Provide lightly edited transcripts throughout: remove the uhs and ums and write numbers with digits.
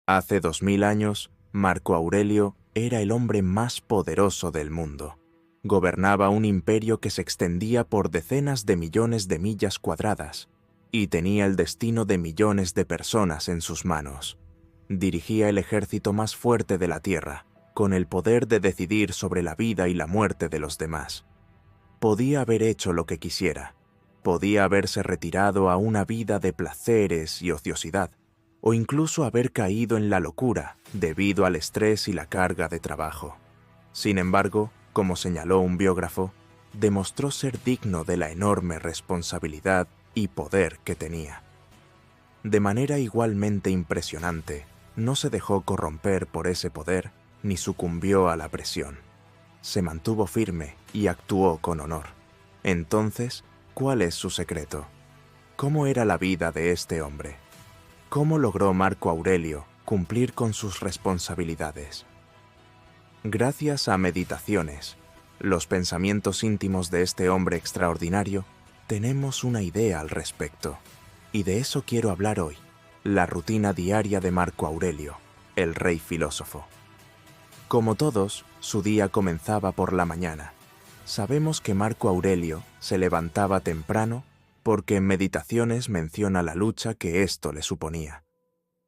Hace 2000 años, Marco Aurelio era el hombre más poderoso del mundo. Gobernaba un imperio que se extendía por decenas de millones de millas cuadradas y tenía el destino de millones de personas en sus manos. Dirigía el ejército más fuerte de la Tierra, con el poder de decidir sobre la vida y la muerte de los demás. Podía haber hecho lo que quisiera. Podía haberse retirado a una vida de placeres y ociosidad, o incluso haber caído en la locura debido al estrés y la carga de trabajo. Sin embargo, como señaló un biógrafo, demostró ser digno de la enorme responsabilidad y poder que tenía. De manera igualmente impresionante, no se dejó corromper por ese poder ni sucumbió a la presión. Se mantuvo firme y actuó con honor. Entonces, ¿cuál es su secreto? ¿Cómo era la vida de este hombre? ¿Cómo logró Marco Aurelio cumplir con sus responsabilidades? Gracias a meditaciones, los pensamientos íntimos de este hombre extraordinario, tenemos una idea al respecto. Y de eso quiero hablar hoy, la rutina diaria de Marco Aurelio, el rey filósofo. Como todos, su día comenzaba por la mañana. Sabemos que Marco Aurelio se levantaba temprano porque en Meditaciones menciona la lucha que esto le suponía.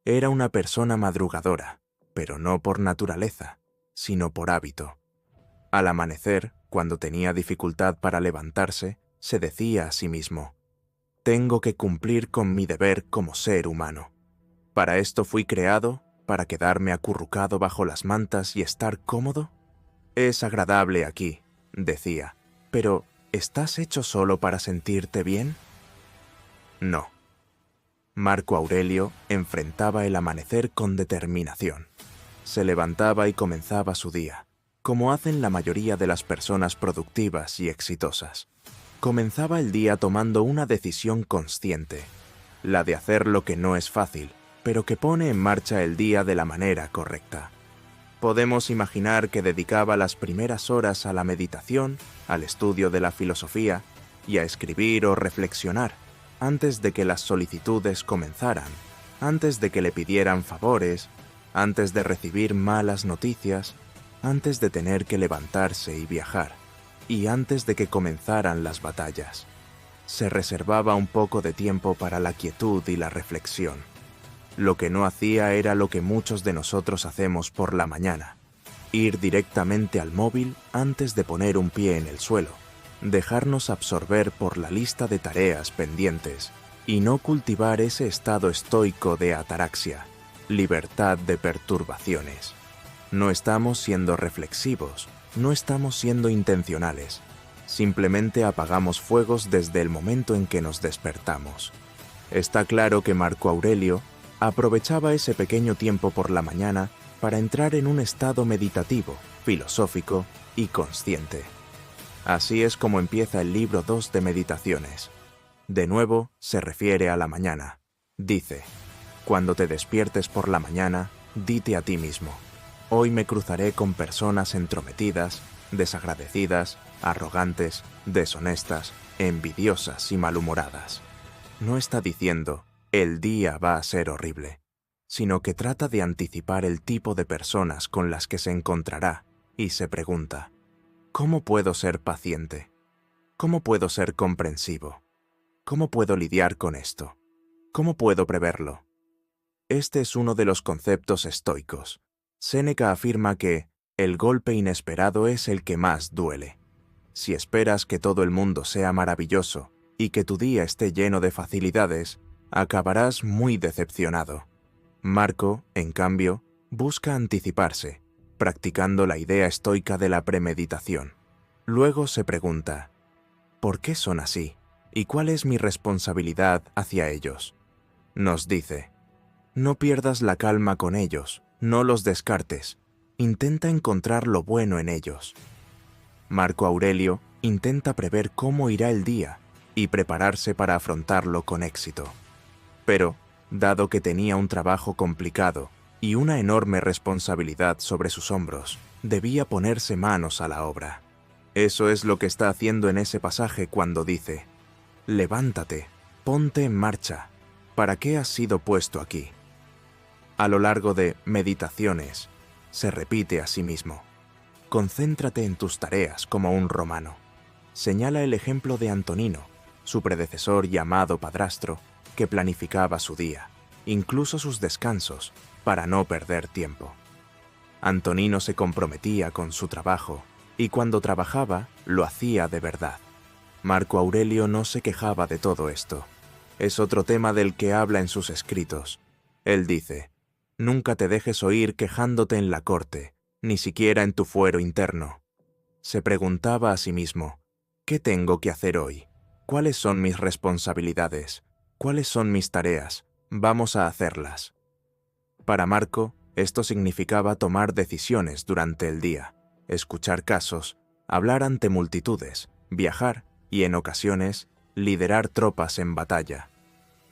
Era una persona madrugadora, pero no por naturaleza, sino por hábito. Al amanecer, cuando tenía dificultad para levantarse, se decía a sí mismo: «Tengo que cumplir con mi deber como ser humano. Para esto fui creado, para quedarme acurrucado bajo las mantas y estar cómodo. Es agradable aquí», decía, «pero ¿estás hecho solo para sentirte bien?». No. Marco Aurelio enfrentaba el amanecer con determinación. Se levantaba y comenzaba su día, como hacen la mayoría de las personas productivas y exitosas. Comenzaba el día tomando una decisión consciente, la de hacer lo que no es fácil, pero que pone en marcha el día de la manera correcta. Podemos imaginar que dedicaba las primeras horas a la meditación, al estudio de la filosofía y a escribir o reflexionar, antes de que las solicitudes comenzaran, antes de que le pidieran favores, antes de recibir malas noticias, antes de tener que levantarse y viajar, y antes de que comenzaran las batallas. Se reservaba un poco de tiempo para la quietud y la reflexión. Lo que no hacía era lo que muchos de nosotros hacemos por la mañana: ir directamente al móvil antes de poner un pie en el suelo, dejarnos absorber por la lista de tareas pendientes y no cultivar ese estado estoico de ataraxia, libertad de perturbaciones. No estamos siendo reflexivos, no estamos siendo intencionales. Simplemente apagamos fuegos desde el momento en que nos despertamos. Está claro que Marco Aurelio aprovechaba ese pequeño tiempo por la mañana para entrar en un estado meditativo, filosófico y consciente. Así es como empieza el libro 2 de Meditaciones. De nuevo, se refiere a la mañana. Dice: «Cuando te despiertes por la mañana, dite a ti mismo: hoy me cruzaré con personas entrometidas, desagradecidas, arrogantes, deshonestas, envidiosas y malhumoradas». No está diciendo: «el día va a ser horrible», sino que trata de anticipar el tipo de personas con las que se encontrará y se pregunta: ¿cómo puedo ser paciente? ¿Cómo puedo ser comprensivo? ¿Cómo puedo lidiar con esto? ¿Cómo puedo preverlo? Este es uno de los conceptos estoicos. Séneca afirma que el golpe inesperado es el que más duele. Si esperas que todo el mundo sea maravilloso y que tu día esté lleno de facilidades, acabarás muy decepcionado. Marco, en cambio, busca anticiparse, practicando la idea estoica de la premeditación. Luego se pregunta: ¿por qué son así? ¿Y cuál es mi responsabilidad hacia ellos? Nos dice: no pierdas la calma con ellos, no los descartes, intenta encontrar lo bueno en ellos. Marco Aurelio intenta prever cómo irá el día y prepararse para afrontarlo con éxito. Pero, dado que tenía un trabajo complicado y una enorme responsabilidad sobre sus hombros, debía ponerse manos a la obra. Eso es lo que está haciendo en ese pasaje cuando dice: levántate, ponte en marcha, ¿para qué has sido puesto aquí? A lo largo de Meditaciones, se repite a sí mismo: concéntrate en tus tareas como un romano. Señala el ejemplo de Antonino, su predecesor y amado padrastro, que planificaba su día, incluso sus descansos, para no perder tiempo. Antonino se comprometía con su trabajo, y cuando trabajaba, lo hacía de verdad. Marco Aurelio no se quejaba de todo esto. Es otro tema del que habla en sus escritos. Él dice: nunca te dejes oír quejándote en la corte, ni siquiera en tu fuero interno. Se preguntaba a sí mismo: ¿qué tengo que hacer hoy? ¿Cuáles son mis responsabilidades? ¿Cuáles son mis tareas? Vamos a hacerlas. Para Marco, esto significaba tomar decisiones durante el día, escuchar casos, hablar ante multitudes, viajar y, en ocasiones, liderar tropas en batalla.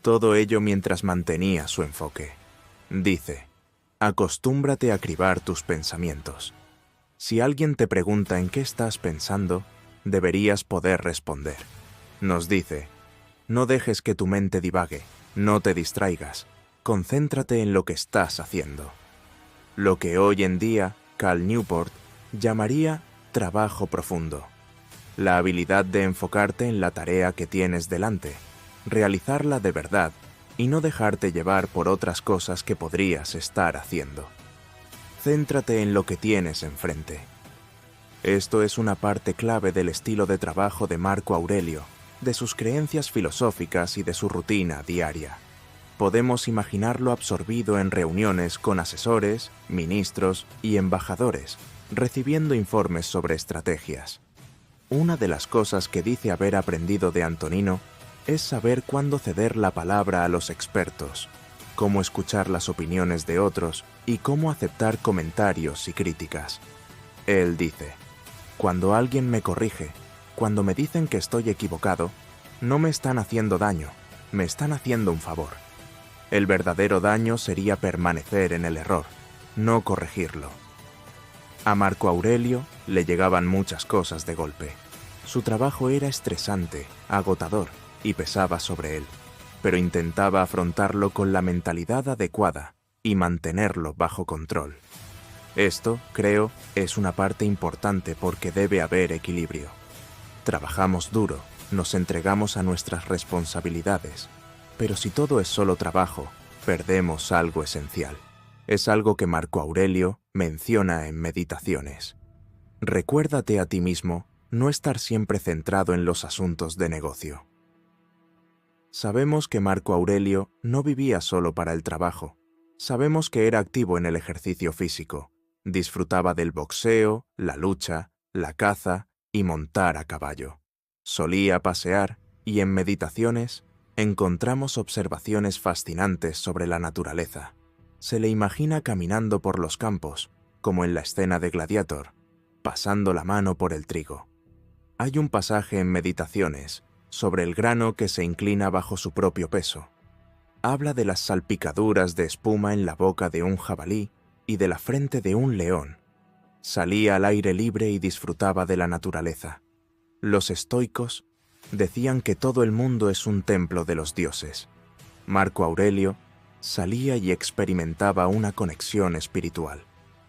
Todo ello mientras mantenía su enfoque. Dice: acostúmbrate a cribar tus pensamientos. Si alguien te pregunta en qué estás pensando, deberías poder responder. Nos dice: no dejes que tu mente divague, no te distraigas, concéntrate en lo que estás haciendo. Lo que hoy en día Cal Newport llamaría trabajo profundo. La habilidad de enfocarte en la tarea que tienes delante, realizarla de verdad y no dejarte llevar por otras cosas que podrías estar haciendo. Céntrate en lo que tienes enfrente. Esto es una parte clave del estilo de trabajo de Marco Aurelio, de sus creencias filosóficas y de su rutina diaria. Podemos imaginarlo absorbido en reuniones con asesores, ministros y embajadores, recibiendo informes sobre estrategias. Una de las cosas que dice haber aprendido de Antonino es saber cuándo ceder la palabra a los expertos, cómo escuchar las opiniones de otros y cómo aceptar comentarios y críticas. Él dice: cuando alguien me corrige, cuando me dicen que estoy equivocado, no me están haciendo daño, me están haciendo un favor. El verdadero daño sería permanecer en el error, no corregirlo. A Marco Aurelio le llegaban muchas cosas de golpe. Su trabajo era estresante, agotador y pesaba sobre él, pero intentaba afrontarlo con la mentalidad adecuada y mantenerlo bajo control. Esto, creo, es una parte importante porque debe haber equilibrio. Trabajamos duro, nos entregamos a nuestras responsabilidades, pero si todo es solo trabajo, perdemos algo esencial. Es algo que Marco Aurelio menciona en Meditaciones. Recuérdate a ti mismo no estar siempre centrado en los asuntos de negocio. Sabemos que Marco Aurelio no vivía solo para el trabajo. Sabemos que era activo en el ejercicio físico. Disfrutaba del boxeo, la lucha, la caza y montar a caballo. Solía pasear y en Meditaciones encontramos observaciones fascinantes sobre la naturaleza. Se le imagina caminando por los campos, como en la escena de Gladiator, pasando la mano por el trigo. Hay un pasaje en Meditaciones sobre el grano que se inclina bajo su propio peso. Habla de las salpicaduras de espuma en la boca de un jabalí y de la frente de un león. Salía al aire libre y disfrutaba de la naturaleza. Los estoicos decían que todo el mundo es un templo de los dioses. Marco Aurelio salía y experimentaba una conexión espiritual,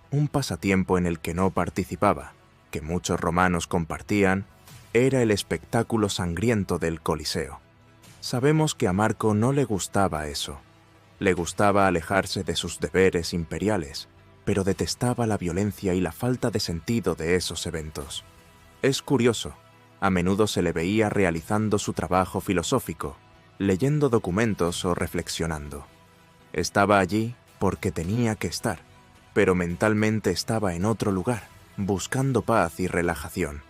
un pasatiempo en el que no participaba, que muchos romanos compartían, era el espectáculo sangriento del Coliseo. Sabemos que a Marco no le gustaba eso. Le gustaba alejarse de sus deberes imperiales, pero detestaba la violencia y la falta de sentido de esos eventos. Es curioso, a menudo se le veía realizando su trabajo filosófico, leyendo documentos o reflexionando. Estaba allí porque tenía que estar, pero mentalmente estaba en otro lugar, buscando paz y relajación.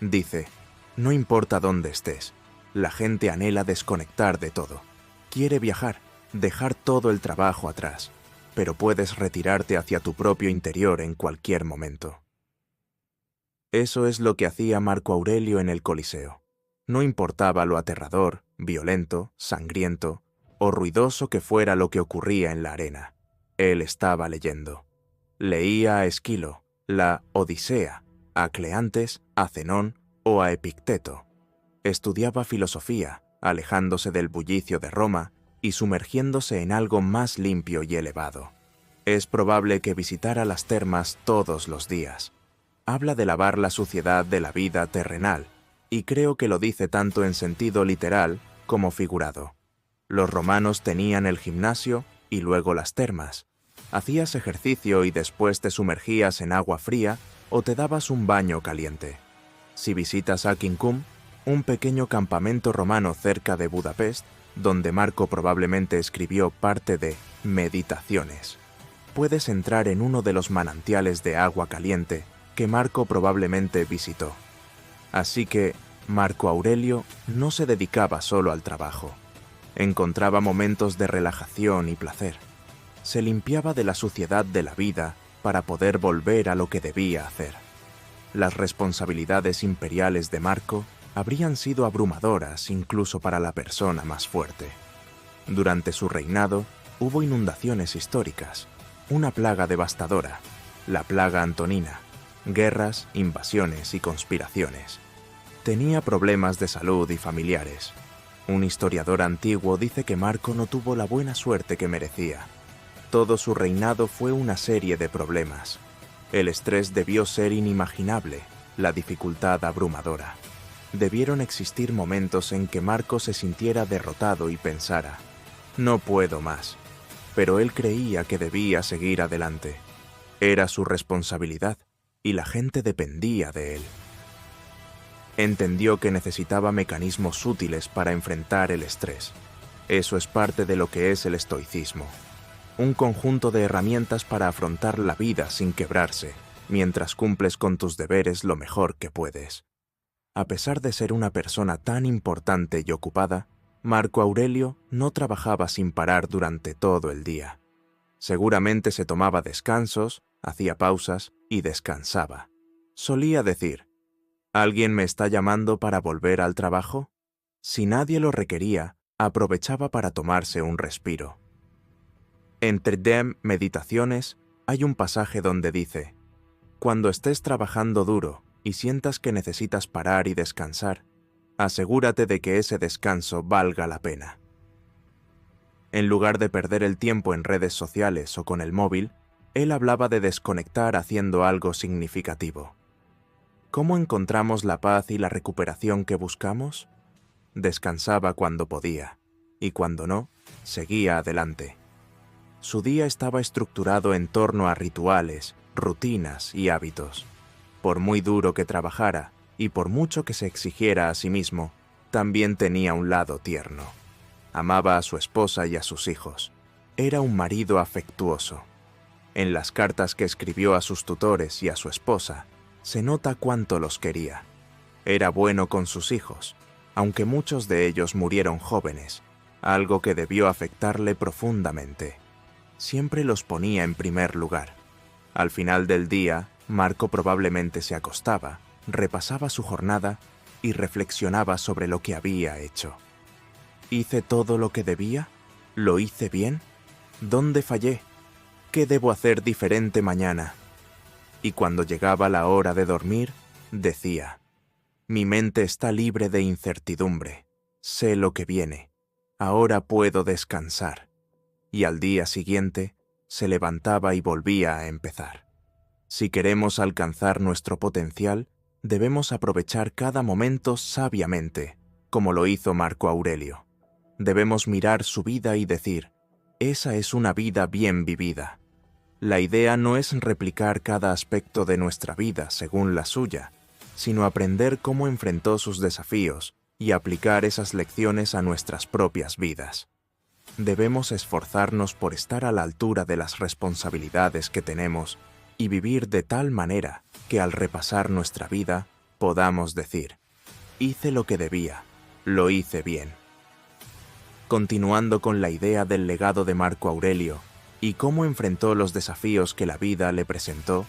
Dice: no importa dónde estés, la gente anhela desconectar de todo. Quiere viajar, dejar todo el trabajo atrás, pero puedes retirarte hacia tu propio interior en cualquier momento. Eso es lo que hacía Marco Aurelio en el Coliseo. No importaba lo aterrador, violento, sangriento o ruidoso que fuera lo que ocurría en la arena. Él estaba leyendo. Leía a Esquilo, la Odisea, a Cleantes, a Zenón o a Epicteto. Estudiaba filosofía, alejándose del bullicio de Roma y sumergiéndose en algo más limpio y elevado. Es probable que visitara las termas todos los días. Habla de lavar la suciedad de la vida terrenal, y creo que lo dice tanto en sentido literal como figurado. Los romanos tenían el gimnasio y luego las termas. Hacías ejercicio y después te sumergías en agua fría o te dabas un baño caliente. Si visitas Aquincum, un pequeño campamento romano cerca de Budapest, donde Marco probablemente escribió parte de Meditaciones, puedes entrar en uno de los manantiales de agua caliente que Marco probablemente visitó. Así que Marco Aurelio no se dedicaba solo al trabajo. Encontraba momentos de relajación y placer. Se limpiaba de la suciedad de la vida para poder volver a lo que debía hacer. Las responsabilidades imperiales de Marco habrían sido abrumadoras incluso para la persona más fuerte. Durante su reinado hubo inundaciones históricas, una plaga devastadora, la plaga antonina, guerras, invasiones y conspiraciones. Tenía problemas de salud y familiares. Un historiador antiguo dice que Marco no tuvo la buena suerte que merecía. Todo su reinado fue una serie de problemas. El estrés debió ser inimaginable, la dificultad abrumadora. Debieron existir momentos en que Marco se sintiera derrotado y pensara, «No puedo más». Pero él creía que debía seguir adelante. Era su responsabilidad, y la gente dependía de él. Entendió que necesitaba mecanismos útiles para enfrentar el estrés. Eso es parte de lo que es el estoicismo. Un conjunto de herramientas para afrontar la vida sin quebrarse, mientras cumples con tus deberes lo mejor que puedes. A pesar de ser una persona tan importante y ocupada, Marco Aurelio no trabajaba sin parar durante todo el día. Seguramente se tomaba descansos, hacía pausas y descansaba. Solía decir, ¿alguien me está llamando para volver al trabajo? Si nadie lo requería, aprovechaba para tomarse un respiro. Entre Dem Meditaciones hay un pasaje donde dice, cuando estés trabajando duro y sientas que necesitas parar y descansar, asegúrate de que ese descanso valga la pena. En lugar de perder el tiempo en redes sociales o con el móvil, él hablaba de desconectar haciendo algo significativo. ¿Cómo encontramos la paz y la recuperación que buscamos? Descansaba cuando podía, y cuando no, seguía adelante. Su día estaba estructurado en torno a rituales, rutinas y hábitos. Por muy duro que trabajara, y por mucho que se exigiera a sí mismo, también tenía un lado tierno. Amaba a su esposa y a sus hijos. Era un marido afectuoso. En las cartas que escribió a sus tutores y a su esposa, se nota cuánto los quería. Era bueno con sus hijos, aunque muchos de ellos murieron jóvenes, algo que debió afectarle profundamente. Siempre los ponía en primer lugar. Al final del día, Marco probablemente se acostaba, repasaba su jornada y reflexionaba sobre lo que había hecho. ¿Hice todo lo que debía? ¿Lo hice bien? ¿Dónde fallé? ¿Qué debo hacer diferente mañana? Y cuando llegaba la hora de dormir, decía, mi mente está libre de incertidumbre, sé lo que viene, ahora puedo descansar. Y al día siguiente, se levantaba y volvía a empezar. Si queremos alcanzar nuestro potencial, debemos aprovechar cada momento sabiamente, como lo hizo Marco Aurelio. Debemos mirar su vida y decir, esa es una vida bien vivida. La idea no es replicar cada aspecto de nuestra vida según la suya, sino aprender cómo enfrentó sus desafíos y aplicar esas lecciones a nuestras propias vidas. Debemos esforzarnos por estar a la altura de las responsabilidades que tenemos y vivir de tal manera que al repasar nuestra vida podamos decir, hice lo que debía, lo hice bien. Continuando con la idea del legado de Marco Aurelio y cómo enfrentó los desafíos que la vida le presentó,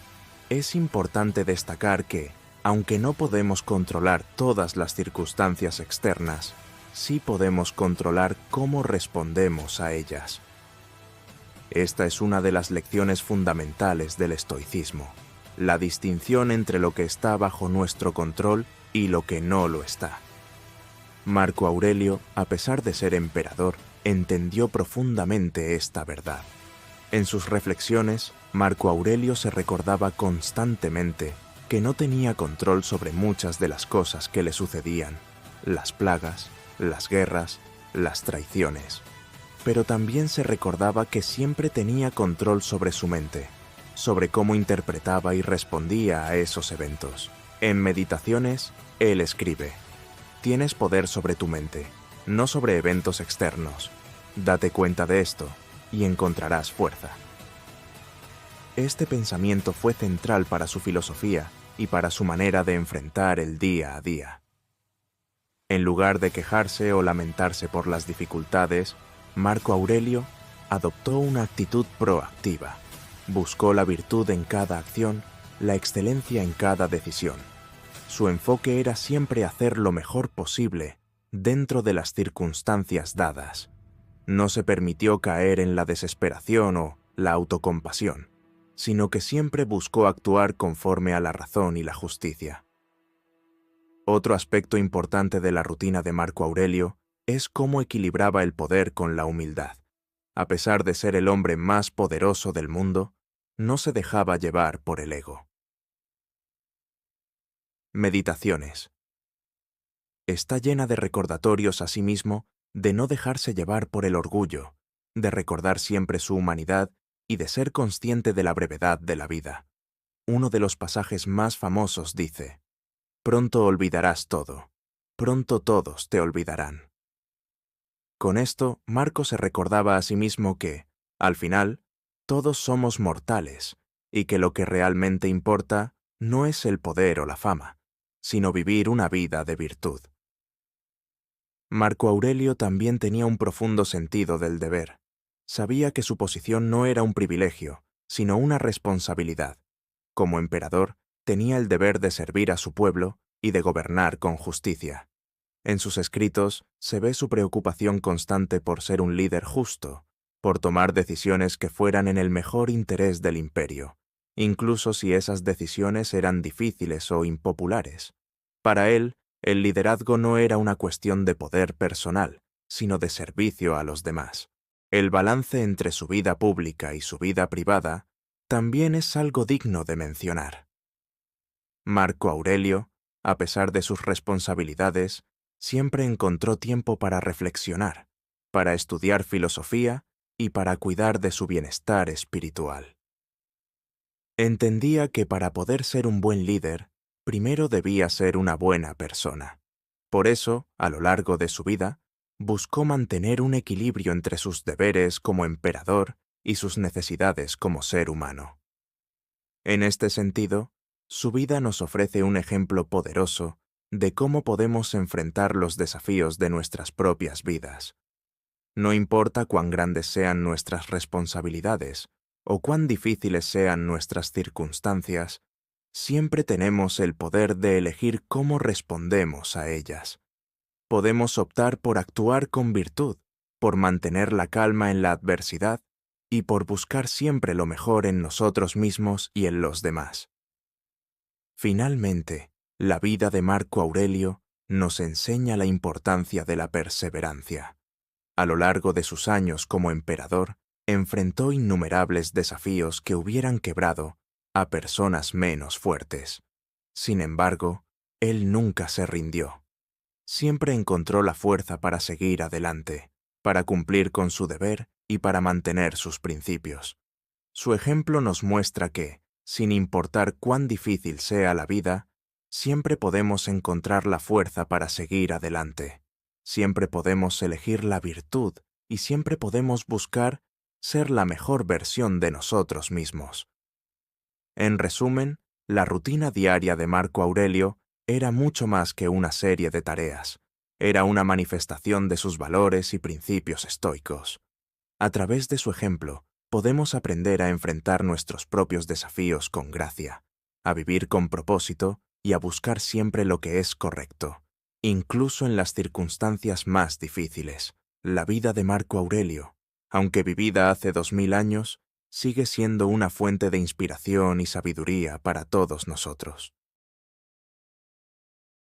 es importante destacar que, aunque no podemos controlar todas las circunstancias externas, sí podemos controlar cómo respondemos a ellas. Esta es una de las lecciones fundamentales del estoicismo, la distinción entre lo que está bajo nuestro control y lo que no lo está. Marco Aurelio, a pesar de ser emperador, entendió profundamente esta verdad. En sus reflexiones, Marco Aurelio se recordaba constantemente que no tenía control sobre muchas de las cosas que le sucedían, las plagas, las guerras, las traiciones. Pero también se recordaba que siempre tenía control sobre su mente, sobre cómo interpretaba y respondía a esos eventos. En Meditaciones, él escribe: «Tienes poder sobre tu mente, no sobre eventos externos. Date cuenta de esto y encontrarás fuerza». Este pensamiento fue central para su filosofía y para su manera de enfrentar el día a día. En lugar de quejarse o lamentarse por las dificultades, Marco Aurelio adoptó una actitud proactiva. Buscó la virtud en cada acción, la excelencia en cada decisión. Su enfoque era siempre hacer lo mejor posible dentro de las circunstancias dadas. No se permitió caer en la desesperación o la autocompasión, sino que siempre buscó actuar conforme a la razón y la justicia. Otro aspecto importante de la rutina de Marco Aurelio es cómo equilibraba el poder con la humildad. A pesar de ser el hombre más poderoso del mundo, no se dejaba llevar por el ego. Meditaciones. Está llena de recordatorios a sí mismo de no dejarse llevar por el orgullo, de recordar siempre su humanidad y de ser consciente de la brevedad de la vida. Uno de los pasajes más famosos dice: «Pronto olvidarás todo, pronto todos te olvidarán». Con esto, Marco se recordaba a sí mismo que, al final, todos somos mortales y que lo que realmente importa no es el poder o la fama, sino vivir una vida de virtud. Marco Aurelio también tenía un profundo sentido del deber. Sabía que su posición no era un privilegio, sino una responsabilidad. Como emperador, tenía el deber de servir a su pueblo y de gobernar con justicia. En sus escritos se ve su preocupación constante por ser un líder justo, por tomar decisiones que fueran en el mejor interés del imperio, incluso si esas decisiones eran difíciles o impopulares. Para él, el liderazgo no era una cuestión de poder personal, sino de servicio a los demás. El balance entre su vida pública y su vida privada también es algo digno de mencionar. Marco Aurelio, a pesar de sus responsabilidades, siempre encontró tiempo para reflexionar, para estudiar filosofía y para cuidar de su bienestar espiritual. Entendía que para poder ser un buen líder, primero debía ser una buena persona. Por eso, a lo largo de su vida, buscó mantener un equilibrio entre sus deberes como emperador y sus necesidades como ser humano. En este sentido, su vida nos ofrece un ejemplo poderoso de cómo podemos enfrentar los desafíos de nuestras propias vidas. No importa cuán grandes sean nuestras responsabilidades o cuán difíciles sean nuestras circunstancias, siempre tenemos el poder de elegir cómo respondemos a ellas. Podemos optar por actuar con virtud, por mantener la calma en la adversidad y por buscar siempre lo mejor en nosotros mismos y en los demás. Finalmente, la vida de Marco Aurelio nos enseña la importancia de la perseverancia. A lo largo de sus años como emperador, enfrentó innumerables desafíos que hubieran quebrado a personas menos fuertes. Sin embargo, él nunca se rindió. Siempre encontró la fuerza para seguir adelante, para cumplir con su deber y para mantener sus principios. Su ejemplo nos muestra que, sin importar cuán difícil sea la vida, siempre podemos encontrar la fuerza para seguir adelante. Siempre podemos elegir la virtud y siempre podemos buscar ser la mejor versión de nosotros mismos. En resumen, la rutina diaria de Marco Aurelio era mucho más que una serie de tareas. Era una manifestación de sus valores y principios estoicos. A través de su ejemplo, podemos aprender a enfrentar nuestros propios desafíos con gracia, a vivir con propósito y a buscar siempre lo que es correcto, incluso en las circunstancias más difíciles. La vida de Marco Aurelio, aunque vivida hace 2000 años, sigue siendo una fuente de inspiración y sabiduría para todos nosotros.